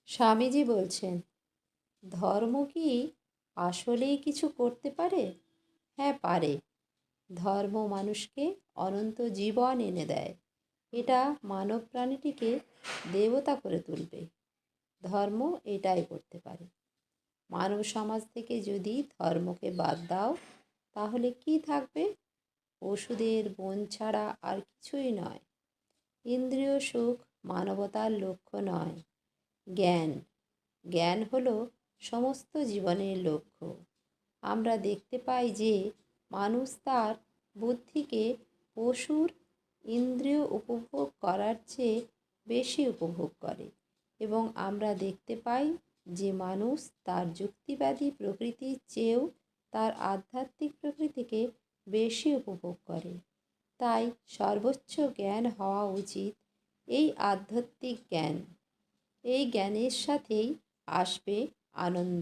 স্বামীজি বলছেন, ধর্ম কি আসলেই কিছু করতে পারে? হ্যাঁ, পারে। ধর্ম মানুষকে অনন্ত জীবন এনে দেয়। এটা মানব প্রাণীটিকে দেবতা করে তুলবে। ধর্ম এটাই করতে পারে। মানব সমাজ থেকে যদি ধর্মকে বাদ দাও, তাহলে কি থাকবে? পশুদের বন ছাড়া আর কিছুই নয়। ইন্দ্রিয় সুখ মানবতার লক্ষ্য নয়। জ্ঞান, জ্ঞান হলো সমস্ত জীবনের লক্ষ্য। আমরা দেখতে পাই যে মানুষ তার বুদ্ধিকে পশুর ইন্দ্রিয় উপভোগ করার চেয়ে বেশি উপভোগ করে, এবং আমরা দেখতে পাই যে মানুষ তার যুক্তিবাদী প্রকৃতির চেয়েও তার আধ্যাত্মিক প্রকৃতিকে বেশি উপভোগ করে। তাই সর্বোচ্চ জ্ঞান হওয়া উচিত এই আধ্যাত্মিক জ্ঞান। এই জ্ঞানের সাথেই আসবে আনন্দ।